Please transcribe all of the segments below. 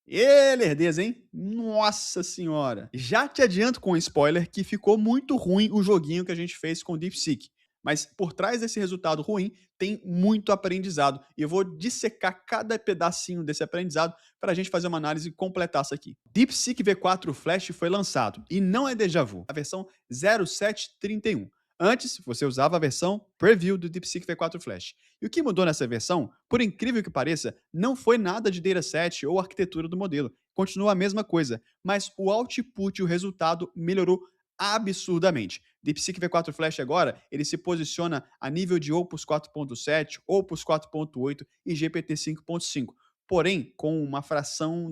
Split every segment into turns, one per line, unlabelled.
Lerdeza, hein? Nossa senhora! Já te adianto com spoiler que ficou muito ruim o joguinho que a gente fez com o DeepSeek. Mas por trás desse resultado ruim tem muito aprendizado. E eu vou dissecar cada pedacinho desse aprendizado para a gente fazer uma análise completaça aqui. DeepSeek V4 Flash foi lançado e não é déjà vu, a versão 0731. Antes, você usava a versão Preview do DeepSeek V4 Flash. E o que mudou nessa versão, por incrível que pareça, não foi nada de dataset ou arquitetura do modelo. Continua a mesma coisa, mas o output e o resultado melhorou absurdamente. DeepSeek V4 Flash agora, ele se posiciona a nível de Opus 4.7, Opus 4.8 e GPT 5.5. Porém, com uma fração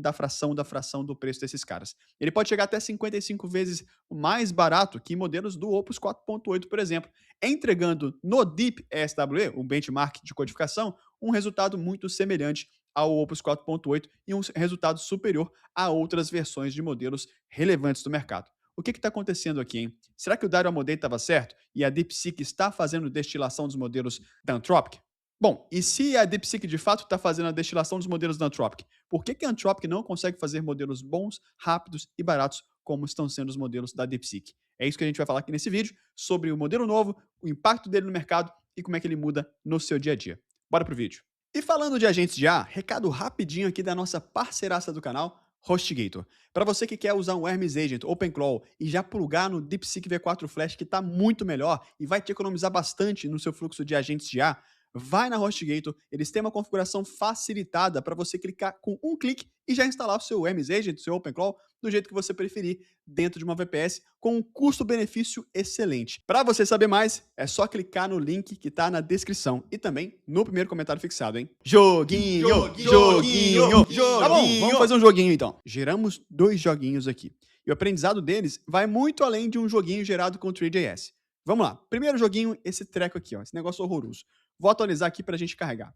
do preço desses caras. Ele pode chegar até 55 vezes mais barato que modelos do Opus 4.8, por exemplo, entregando no Deep SWE, um benchmark de codificação, um resultado muito semelhante ao Opus 4.8 e um resultado superior a outras versões de modelos relevantes do mercado. O que está acontecendo aqui, hein? Será que o Dario Amodei estava certo e a DeepSeek está fazendo destilação dos modelos da Anthropic? Bom, e se a DeepSeek de fato está fazendo a destilação dos modelos da Anthropic, por que a Anthropic não consegue fazer modelos bons, rápidos e baratos como estão sendo os modelos da DeepSeek? É isso que a gente vai falar aqui nesse vídeo, sobre o modelo novo, o impacto dele no mercado e como é que ele muda no seu dia a dia. Bora pro vídeo. E falando de agentes de IA, recado rapidinho aqui da nossa parceiraça do canal, HostGator. Para você que quer usar um Hermes Agent OpenClaw e já plugar no DeepSeek V4 Flash, que está muito melhor e vai te economizar bastante no seu fluxo de agentes de IA, vai na HostGator, eles têm uma configuração facilitada para você clicar com um clique e já instalar o seu Hermes Agent, o seu OpenClaw, do jeito que você preferir, dentro de uma VPS, com um custo-benefício excelente. Para você saber mais, é só clicar no link que está na descrição e também no primeiro comentário fixado, hein? Joguinho! Tá bom, vamos fazer um joguinho então. Geramos 2 joguinhos aqui. E o aprendizado deles vai muito além de um joguinho gerado com o 3JS. Vamos lá. Primeiro joguinho, esse treco aqui, ó, esse negócio horroroso. Vou atualizar aqui para a gente carregar.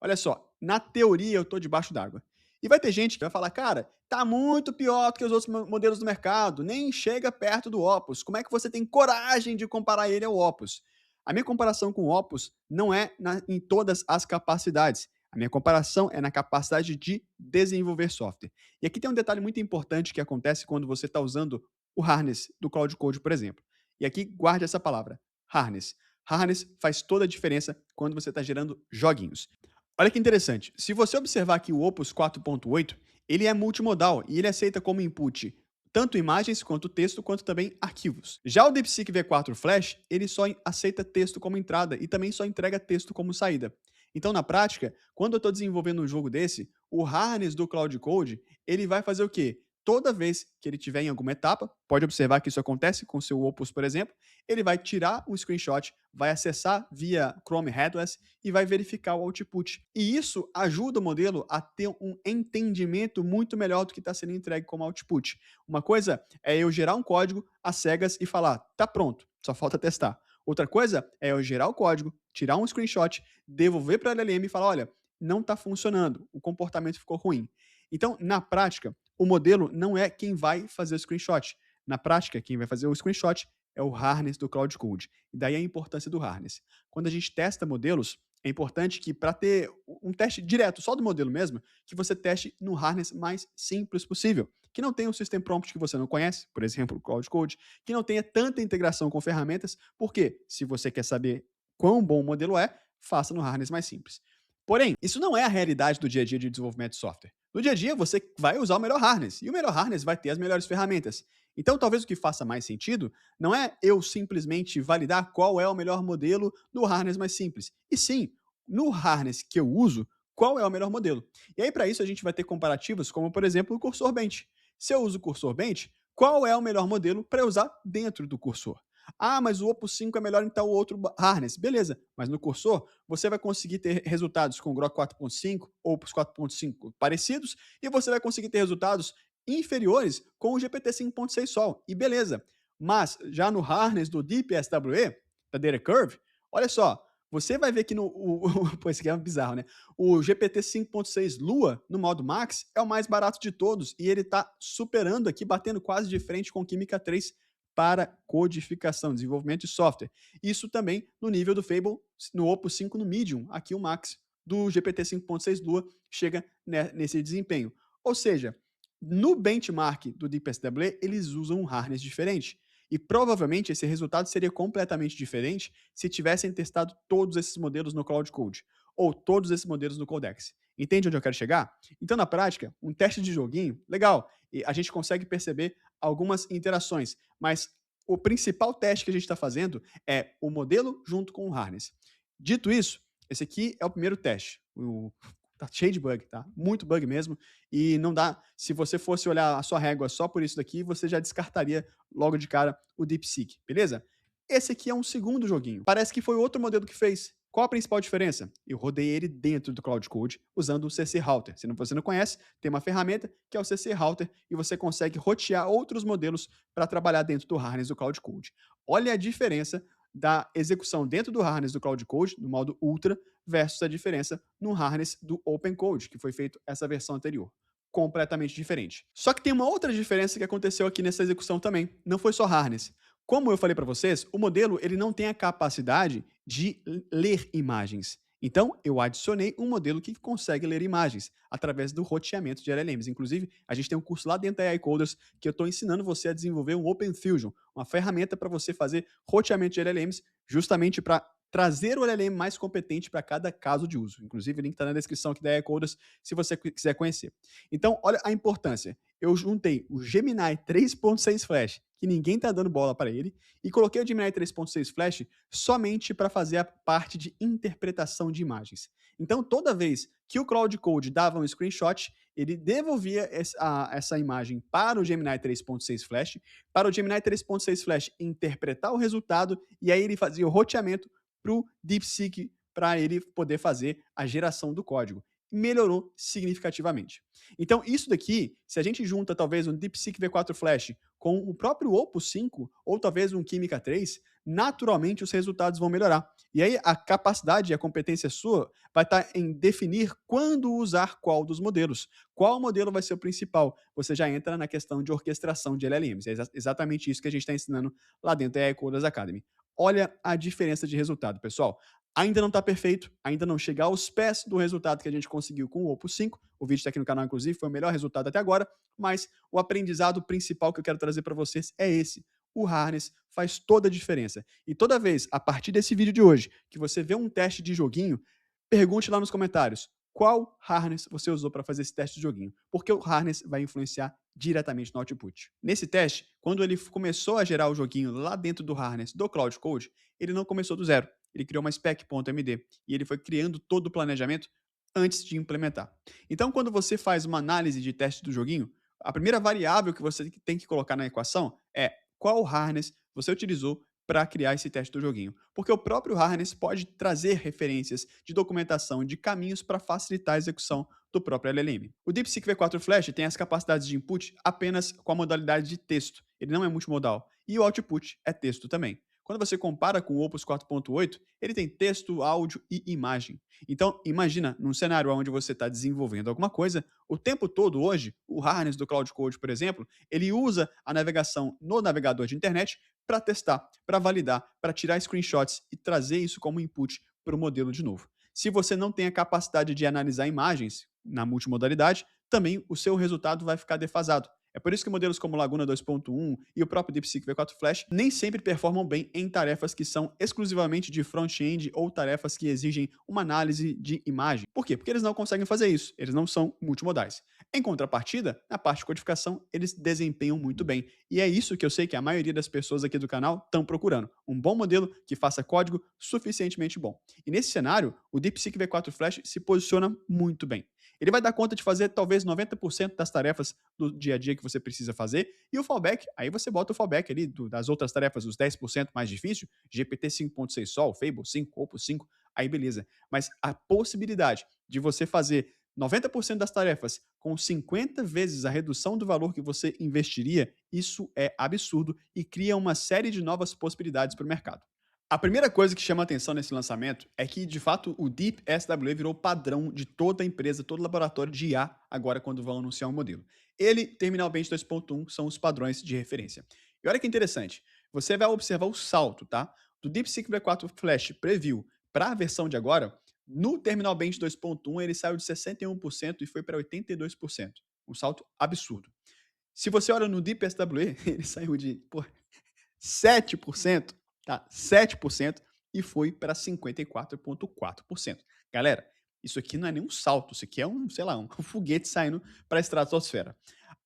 Olha só, na teoria eu estou debaixo d'água. E vai ter gente que vai falar, cara, tá muito pior do que os outros modelos do mercado, nem chega perto do Opus. Como é que você tem coragem de comparar ele ao Opus? A minha comparação com o Opus não é em todas as capacidades. A minha comparação é na capacidade de desenvolver software. E aqui tem um detalhe muito importante que acontece quando você está usando o harness do Cloud Code, por exemplo. E aqui guarde essa palavra, harness. Harness faz toda a diferença quando você está gerando joguinhos. Olha que interessante, se você observar aqui o Opus 4.8, ele é multimodal e ele aceita como input tanto imagens quanto texto, quanto também arquivos. Já o DeepSeek V4 Flash, ele só aceita texto como entrada e também só entrega texto como saída. Então, na prática, quando eu estou desenvolvendo um jogo desse, o harness do Cloud Code, ele vai fazer o quê? Toda vez que ele tiver em alguma etapa, pode observar que isso acontece com o seu Opus, por exemplo, ele vai tirar um screenshot, vai acessar via Chrome Headless e vai verificar o output. E isso ajuda o modelo a ter um entendimento muito melhor do que está sendo entregue como output. Uma coisa é eu gerar um código às cegas e falar, tá pronto, só falta testar. Outra coisa é eu gerar o código, tirar um screenshot, devolver para a LLM e falar, olha, não está funcionando, o comportamento ficou ruim. Então, na prática, o modelo não é quem vai fazer o screenshot. Na prática, quem vai fazer o screenshot é o harness do Cloud Code. E daí a importância do harness. Quando a gente testa modelos, é importante que para ter um teste direto, só do modelo mesmo, que você teste no harness mais simples possível. Que não tenha um system prompt que você não conhece, por exemplo, o Cloud Code, que não tenha tanta integração com ferramentas, porque se você quer saber quão bom o modelo é, faça no harness mais simples. Porém, isso não é a realidade do dia a dia de desenvolvimento de software. No dia a dia, você vai usar o melhor harness, e o melhor harness vai ter as melhores ferramentas. Então, talvez o que faça mais sentido não é eu simplesmente validar qual é o melhor modelo do harness mais simples, e sim, no harness que eu uso, qual é o melhor modelo. E aí, para isso, a gente vai ter comparativos como, por exemplo, o cursor bench. Se eu uso o cursor bench, qual é o melhor modelo para usar dentro do cursor? Ah, mas o Opus 5 é melhor em tal outro harness. Beleza, mas no cursor você vai conseguir ter resultados com o Grok 4.5, Opus 4.5 parecidos, e você vai conseguir ter resultados inferiores com o GPT 5.6 Sol. E beleza. Mas já no harness do Deep SWE, da Data Curve, olha só, você vai ver que pô, isso aqui é bizarro, né? O GPT 5.6 Lua, no modo Max, é o mais barato de todos e ele está superando aqui, batendo quase de frente com o Química 3 para codificação, desenvolvimento de software. Isso também no nível do Fable, no Opus 5 no Medium, aqui o Max do GPT 5.6 Lua chega nesse desempenho. Ou seja, no benchmark do DeepSWE, eles usam um harness diferente. E provavelmente esse resultado seria completamente diferente se tivessem testado todos esses modelos no Cloud Code, ou todos esses modelos no Codex. Entende onde eu quero chegar? Então, na prática, um teste de joguinho, legal, e a gente consegue perceber algumas interações, mas o principal teste que a gente está fazendo é o modelo junto com o harness. Dito isso, esse aqui é o primeiro teste. Tá cheio de bug, tá? Muito bug mesmo. E não dá. Se você fosse olhar a sua régua só por isso daqui, você já descartaria logo de cara o DeepSeek, beleza? Esse aqui é um segundo joguinho. Parece que foi outro modelo que fez. Qual a principal diferença? Eu rodei ele dentro do Cloud Code usando o CC Router. Se você não conhece, tem uma ferramenta que é o CC Router e você consegue rotear outros modelos para trabalhar dentro do harness do Cloud Code. Olha a diferença da execução dentro do harness do Cloud Code, no modo Ultra, versus a diferença no harness do Open Code, que foi feito essa versão anterior. Completamente diferente. Só que tem uma outra diferença que aconteceu aqui nessa execução também. Não foi só harness. Como eu falei para vocês, o modelo ele não tem a capacidade de ler imagens. Então, eu adicionei um modelo que consegue ler imagens através do roteamento de LLMs. Inclusive, a gente tem um curso lá dentro da AI Coders que eu estou ensinando você a desenvolver um Open Fusion, uma ferramenta para você fazer roteamento de LLMs justamente para trazer o LLM mais competente para cada caso de uso. Inclusive, o link está na descrição aqui da AI Coders se você quiser conhecer. Então, olha a importância. Eu juntei o Gemini 3.6 Flash, que ninguém está dando bola para ele, e coloquei o Gemini 3.6 Flash somente para fazer a parte de interpretação de imagens. Então, toda vez que o Cloud Code dava um screenshot, ele devolvia essa imagem para o Gemini 3.6 Flash, para o Gemini 3.6 Flash interpretar o resultado, e aí ele fazia o roteamento para o DeepSeek, para ele poder fazer a geração do código. Melhorou significativamente. Então, isso daqui, se a gente junta talvez um DeepSeek V4 Flash com o próprio Opus 5, ou talvez um Química 3, naturalmente os resultados vão melhorar. E aí a capacidade e a competência sua vai estar em definir quando usar qual dos modelos. Qual modelo vai ser o principal? Você já entra na questão de orquestração de LLMs. É exatamente isso que a gente está ensinando lá dentro da AI Coders Academy. Olha a diferença de resultado, pessoal. Ainda não está perfeito, ainda não chega aos pés do resultado que a gente conseguiu com o Opus 5. O vídeo está aqui no canal, inclusive, foi o melhor resultado até agora, mas o aprendizado principal que eu quero trazer para vocês é esse. O harness faz toda a diferença. E toda vez, a partir desse vídeo de hoje, que você vê um teste de joguinho, pergunte lá nos comentários qual harness você usou para fazer esse teste de joguinho, porque o harness vai influenciar diretamente no output. Nesse teste, quando ele começou a gerar o joguinho lá dentro do harness do Cloud Code, ele não começou do zero. Ele criou uma spec.md e ele foi criando todo o planejamento antes de implementar. Então, quando você faz uma análise de teste do joguinho, a primeira variável que você tem que colocar na equação é qual harness você utilizou para criar esse teste do joguinho. Porque o próprio harness pode trazer referências de documentação de caminhos para facilitar a execução do próprio LLM. O DeepSeek V4 Flash tem as capacidades de input apenas com a modalidade de texto. Ele não é multimodal. E o output é texto também. Quando você compara com o Opus 4.8, ele tem texto, áudio e imagem. Então, imagina, num cenário onde você está desenvolvendo alguma coisa, o tempo todo hoje, o harness do Cloud Code, por exemplo, ele usa a navegação no navegador de internet para testar, para validar, para tirar screenshots e trazer isso como input para o modelo de novo. Se você não tem a capacidade de analisar imagens na multimodalidade, também o seu resultado vai ficar defasado. É por isso que modelos como Laguna 2.1 e o próprio DeepSeek V4 Flash nem sempre performam bem em tarefas que são exclusivamente de front-end ou tarefas que exigem uma análise de imagem. Por quê? Porque eles não conseguem fazer isso, eles não são multimodais. Em contrapartida, na parte de codificação, eles desempenham muito bem. E é isso que eu sei que a maioria das pessoas aqui do canal estão procurando. Um bom modelo que faça código suficientemente bom. E nesse cenário, o DeepSeek V4 Flash se posiciona muito bem. Ele vai dar conta de fazer talvez 90% das tarefas do dia a dia que você precisa fazer, e o fallback, aí você bota o fallback ali das outras tarefas, os 10% mais difíceis, GPT 5.6 Sol, Fable 5, Opus 5, aí beleza. Mas a possibilidade de você fazer 90% das tarefas com 50 vezes a redução do valor que você investiria, isso é absurdo e cria uma série de novas possibilidades para o mercado. A primeira coisa que chama a atenção nesse lançamento é que, de fato, o Deep SWE virou padrão de toda empresa, todo laboratório de IA, agora quando vão anunciar um modelo. Ele e Terminal Bench 2.1 são os padrões de referência. E olha que interessante, você vai observar o salto, tá? Do DeepSeek V4 Flash Preview para a versão de agora, no Terminal Bench 2.1 ele saiu de 61% e foi para 82%. um salto absurdo. Se você olha no DeepSWE, ele saiu de 7%, tá? 7% e foi para 54,4%. Galera, isso aqui não é nenhum salto, isso aqui é um, sei lá, um foguete saindo para a estratosfera.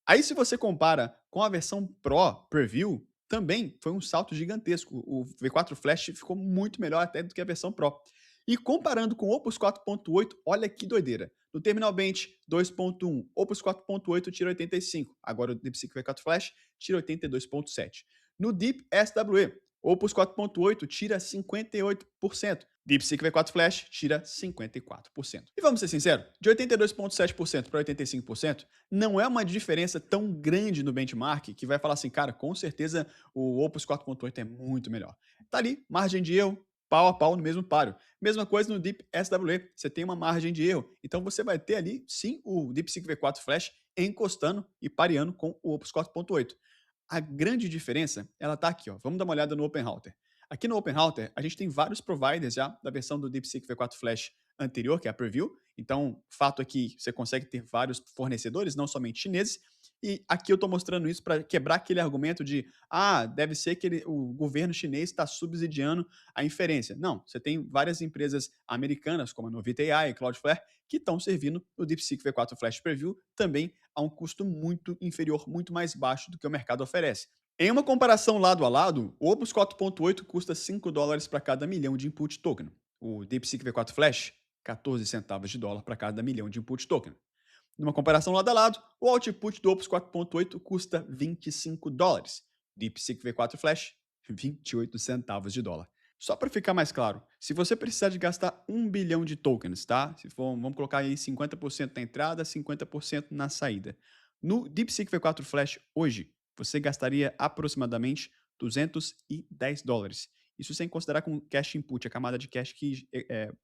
Aí se você compara com a versão Pro Preview, também foi um salto gigantesco. O V4 Flash ficou muito melhor até do que a versão Pro. E comparando com o Opus 4.8, olha que doideira. No Terminal Bench 2.1, Opus 4.8 tira 85. Agora o DeepSeek V4 Flash tira 82,7. No Deep SWE, Opus 4.8 tira 58%. DeepSeek V4 Flash tira 54%. E vamos ser sinceros, de 82,7% para 85% não é uma diferença tão grande no benchmark que vai falar assim, cara, com certeza o Opus 4.8 é muito melhor. Tá ali, margem de erro, pau a pau no mesmo páreo. Mesma coisa no Deep SWE, você tem uma margem de erro. Então você vai ter ali, sim, o DeepSeek V4 Flash encostando e pareando com o Opus 4.8. A grande diferença, ela tá aqui, ó. Vamos dar uma olhada no OpenRouter. Aqui no OpenRouter, a gente tem vários providers já da versão do DeepSeek V4 Flash anterior, que é a Preview. Então, fato é que você consegue ter vários fornecedores, não somente chineses. E aqui eu estou mostrando isso para quebrar aquele argumento de deve ser que o governo chinês está subsidiando a inferência. Não, você tem várias empresas americanas, como a Novita AI e Cloudflare, que estão servindo o DeepSeek V4 Flash Preview também a um custo muito inferior, muito mais baixo do que o mercado oferece. Em uma comparação lado a lado, o Opus 4.8 custa $5 para cada milhão de input token. O DeepSeek V4 Flash, 14 centavos de dólar para cada milhão de input token. Numa comparação lado a lado, o output do Opus 4.8 custa $25. DeepSeek V4 Flash, 28 centavos de dólar. Só para ficar mais claro, se você precisar de gastar 1 bilhão de tokens, tá? Se for, vamos colocar aí 50% na entrada, 50% na saída. No DeepSeek V4 Flash hoje, você gastaria aproximadamente $210. Isso sem considerar com cash input, a camada de cash que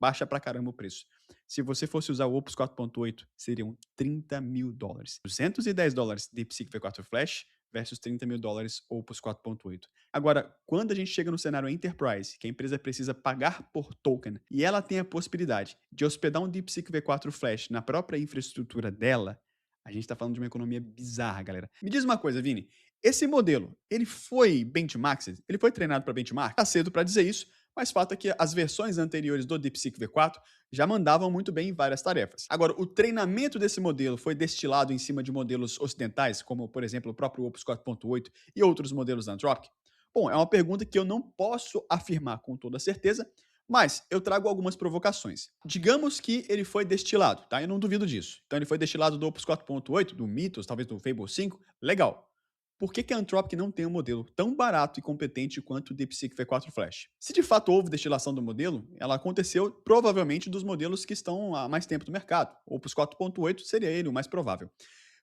baixa pra caramba o preço. Se você fosse usar o Opus 4.8, seriam $30 mil. $210 DeepSeek V4 Flash versus $30 mil Opus 4.8. Agora, quando a gente chega no cenário Enterprise, que a empresa precisa pagar por token, e ela tem a possibilidade de hospedar um DeepSeek V4 Flash na própria infraestrutura dela, a gente está falando de uma economia bizarra, galera. Me diz uma coisa, Vini. Esse modelo, ele foi benchmarked? Ele foi treinado para benchmark? Tá cedo para dizer isso, mas fato é que as versões anteriores do DeepSeek V4 já mandavam muito bem em várias tarefas. Agora, o treinamento desse modelo foi destilado em cima de modelos ocidentais, como, por exemplo, o próprio Opus 4.8 e outros modelos da Anthropic? Bom, é uma pergunta que eu não posso afirmar com toda certeza, mas eu trago algumas provocações. Digamos que ele foi destilado, tá? Eu não duvido disso. Então ele foi destilado do Opus 4.8, do Mythos, talvez do Fable 5, legal. Por que a Anthropic não tem um modelo tão barato e competente quanto o DeepSeek V4 Flash? Se de fato houve destilação do modelo, ela aconteceu provavelmente dos modelos que estão há mais tempo no mercado. O Opus 4.8 seria ele o mais provável.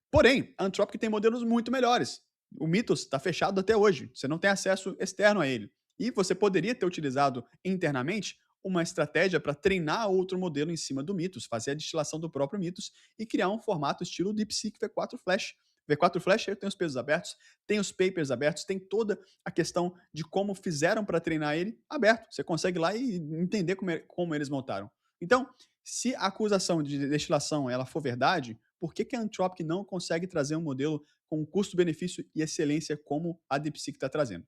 Porém, a Anthropic tem modelos muito melhores. O Mythos está fechado até hoje, você não tem acesso externo a ele. E você poderia ter utilizado internamente uma estratégia para treinar outro modelo em cima do Mythos, fazer a destilação do próprio Mythos e criar um formato estilo DeepSeek V4 Flash. V4 Flash tem os pesos abertos, tem os papers abertos, tem toda a questão de como fizeram para treinar ele aberto. Você consegue ir lá e entender como eles montaram. Então, se a acusação de destilação ela for verdade, por que a Anthropic não consegue trazer um modelo com custo-benefício e excelência como a DeepSeek está trazendo?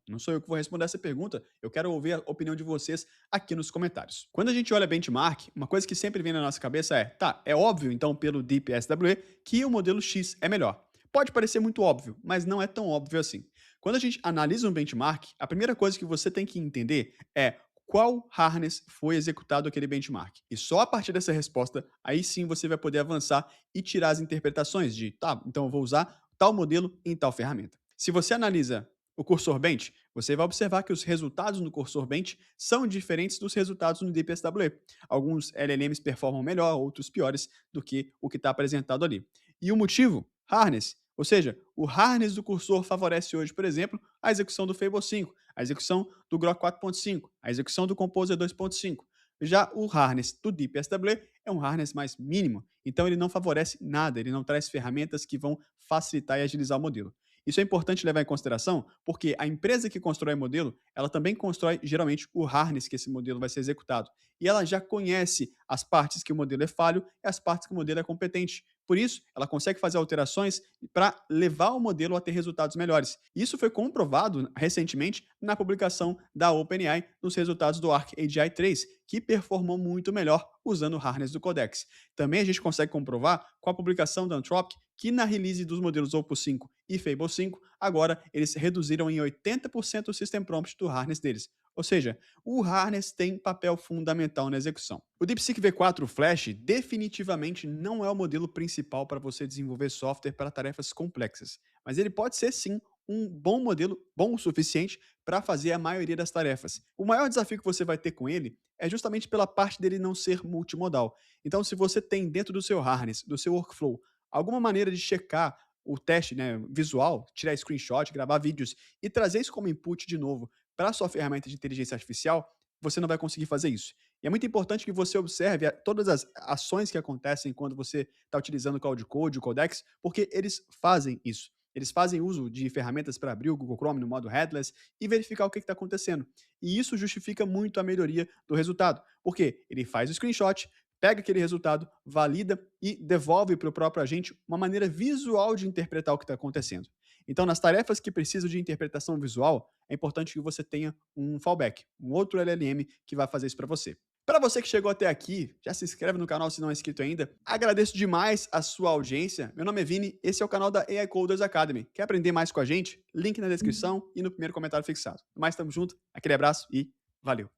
Não sou eu que vou responder essa pergunta, eu quero ouvir a opinião de vocês aqui nos comentários. Quando a gente olha benchmark, uma coisa que sempre vem na nossa cabeça é óbvio então pelo Deep SWE que o modelo X é melhor. Pode parecer muito óbvio, mas não é tão óbvio assim. Quando a gente analisa um benchmark, a primeira coisa que você tem que entender é qual harness foi executado aquele benchmark. E só a partir dessa resposta, aí sim você vai poder avançar e tirar as interpretações de, tá, então eu vou usar tal modelo em tal ferramenta. Se você analisa o cursor bench, você vai observar que os resultados no cursor bench são diferentes dos resultados no DeepSWE. Alguns LLMs performam melhor, outros piores do que o que está apresentado ali. E o motivo? Harness. Ou seja, o harness do cursor favorece hoje, por exemplo, a execução do Fable 5, a execução do Grok 4.5, a execução do Composer 2.5. Já o harness do DeepSWE é um harness mais mínimo, então ele não favorece nada, ele não traz ferramentas que vão facilitar e agilizar o modelo. Isso é importante levar em consideração, porque a empresa que constrói o modelo, ela também constrói geralmente o harness que esse modelo vai ser executado. E ela já conhece as partes que o modelo é falho e as partes que o modelo é competente. Por isso, ela consegue fazer alterações para levar o modelo a ter resultados melhores. Isso foi comprovado recentemente na publicação da OpenAI nos resultados do Arc AGI 3, que performou muito melhor usando o harness do Codex. Também a gente consegue comprovar com a publicação da Anthropic que na release dos modelos Opus 5 e Fable 5, agora eles reduziram em 80% o system prompt do harness deles. Ou seja, o harness tem papel fundamental na execução. O DeepSeek V4 Flash definitivamente não é o modelo principal para você desenvolver software para tarefas complexas, mas ele pode ser sim um bom modelo, bom o suficiente para fazer a maioria das tarefas. O maior desafio que você vai ter com ele é justamente pela parte dele não ser multimodal. Então, se você tem dentro do seu harness, do seu workflow, alguma maneira de checar o teste, né, visual, tirar screenshot, gravar vídeos e trazer isso como input de novo para a sua ferramenta de inteligência artificial, você não vai conseguir fazer isso. E é muito importante que você observe todas as ações que acontecem quando você está utilizando o Cloud Code, o Codex, porque eles fazem isso. Eles fazem uso de ferramentas para abrir o Google Chrome no modo headless e verificar o que está acontecendo. E isso justifica muito a melhoria do resultado, porque ele faz o screenshot, pega aquele resultado, valida e devolve para o próprio agente uma maneira visual de interpretar o que está acontecendo. Então, nas tarefas que precisam de interpretação visual, é importante que você tenha um fallback, um outro LLM que vai fazer isso para você. Para você que chegou até aqui, já se inscreve no canal se não é inscrito ainda. Agradeço demais a sua audiência. Meu nome é Vini, esse é o canal da AI Coders Academy. Quer aprender mais com a gente? Link na descrição e no primeiro comentário fixado. Mas estamos junto, aquele abraço e valeu!